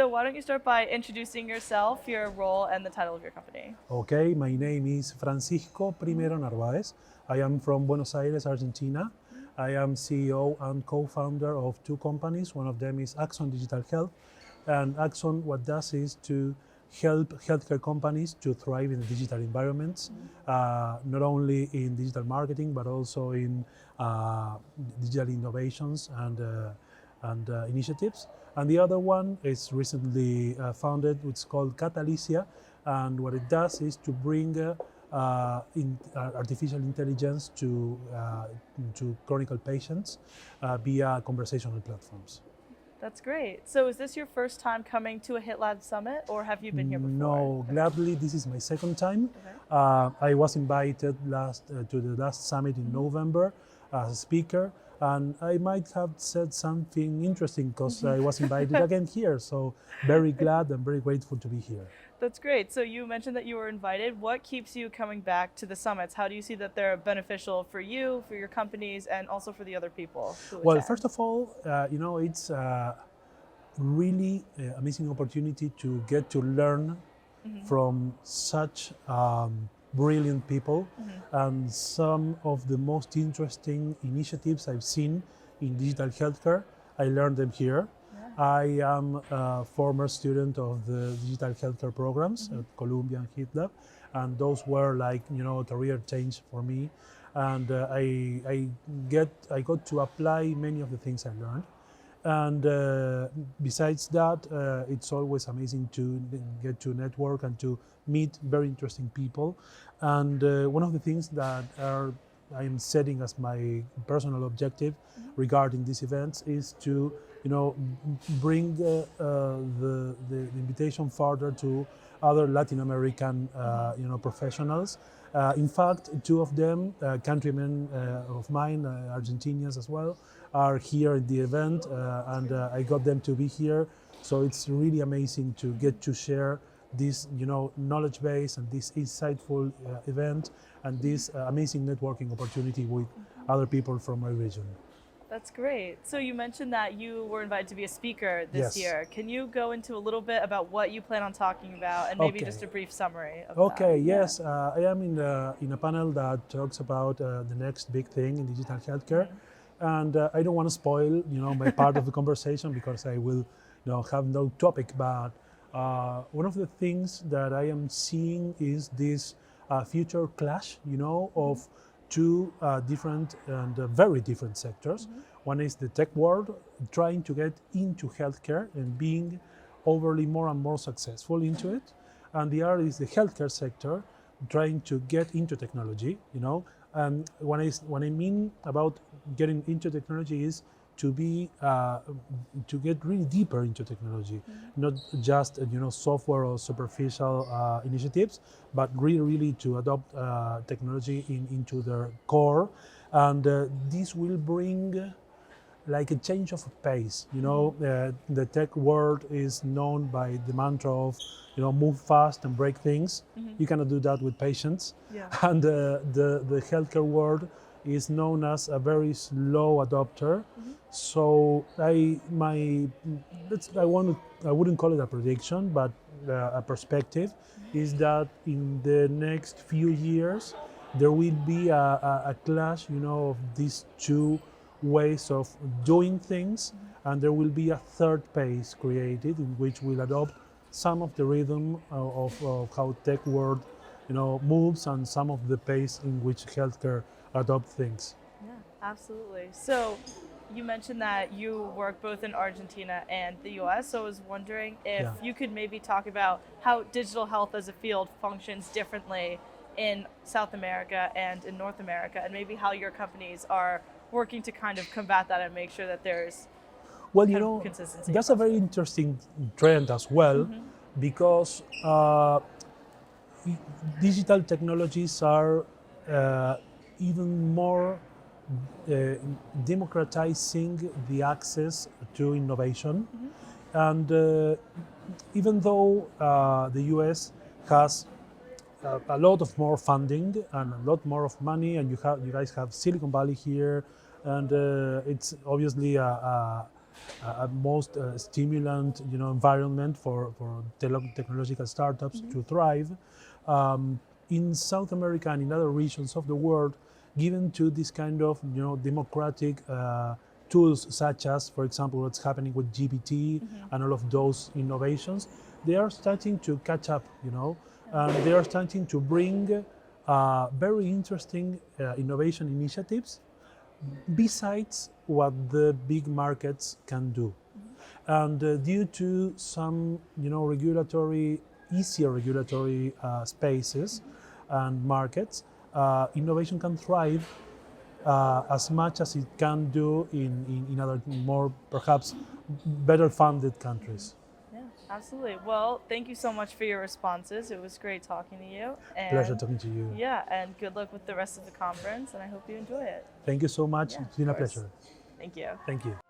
So why don't you start by introducing yourself, your role, and the title of your company? Okay, my name is Francisco Primero Narvaez. I am from Buenos Aires, Argentina. I am CEO and co-founder of two companies. One of them is Axon Digital Health. And Axon, what does is to help healthcare companies to thrive in digital environments, not only in digital marketing, but also in digital innovations and initiatives. And the other one is recently founded, it's called CatalisAI, and what it does is to bring artificial intelligence to chronic patients via conversational platforms. That's great. So is this your first time coming to a HITLAB summit, or have you been here before? No, gladly, this is my second time. Okay. I was invited to the last summit in November as a speaker, and I might have said something interesting because I was invited again here. So very glad and very grateful to be here. That's great. So you mentioned that you were invited. What keeps you coming back to the summits? How do you see that they're beneficial for you, for your companies, and also for the other people who Well, attend? first of all, it's really amazing opportunity to get to learn from such brilliant people, and some of the most interesting initiatives I've seen in digital healthcare, I learned them here. Yeah. I am a former student of the digital healthcare programs at Columbia and HITLAB, and those were like, career change for me. And I got to apply many of the things I learned. And besides that, it's always amazing to get to network and to meet very interesting people. And one of the things that I am setting as my personal objective regarding these events is to, bring the invitation further to other Latin American, professionals. In fact, two of them, countrymen of mine, Argentinians as well, are here at the event, and I got them to be here. So it's really amazing to get to share this, knowledge base and this insightful event and this amazing networking opportunity with other people from my region. That's great. So you mentioned that you were invited to be a speaker this Yes. year. Can you go into a little bit about what you plan on talking about, and maybe Okay. just a brief summary of Okay, that? yes, I am in a panel that talks about the next big thing in digital healthcare, and I don't want to spoil, my part of the conversation because I will, have no topic. But one of the things that I am seeing is this future clash, of two different and very different sectors. One is the tech world trying to get into healthcare and being overly more and more successful into it, and the other is the healthcare sector trying to get into technology. And when I mean about getting into technology is to be to get really deeper into technology, not just software or superficial initiatives, but really to adopt technology into their core, and this will bring like a change of pace. The tech world is known by the mantra of move fast and break things. You cannot do that with patients. Yeah. And the healthcare world is known as a very slow adopter. So I wouldn't call it a prediction, but a perspective is that in the next few years there will be a clash, of these two ways of doing things, and there will be a third pace created in which we'll adopt some of the rhythm of how tech world moves, and some of the pace in which healthcare adopt things. Yeah, absolutely. So you mentioned that you work both in Argentina and the US, so I was wondering if Yeah. you could maybe talk about how digital health as a field functions differently in South America and in North America, and maybe how your companies are working to kind of combat that and make sure that there's Well, kind of consistency that's a across very interesting trend as well, because digital technologies are even more democratizing the access to innovation. And even though the US has a lot of more funding and a lot more of money, and you guys have Silicon Valley here, and it's obviously a most stimulant, environment for technological startups to thrive. In South America and in other regions of the world, given to this kind of, democratic tools, such as, for example, what's happening with GPT and all of those innovations, they are starting to catch up, and they are starting to bring very interesting innovation initiatives besides what the big markets can do. And due to some, easier regulatory spaces and markets, innovation can thrive as much as it can do in other more, perhaps, better funded countries. Yeah, absolutely. Well, thank you so much for your responses. It was great talking to you. And Pleasure talking to you. yeah, and good luck with the rest of the conference, and I hope you enjoy it. Thank you so much. Yeah, It's been a of course. pleasure. Thank you. Thank you.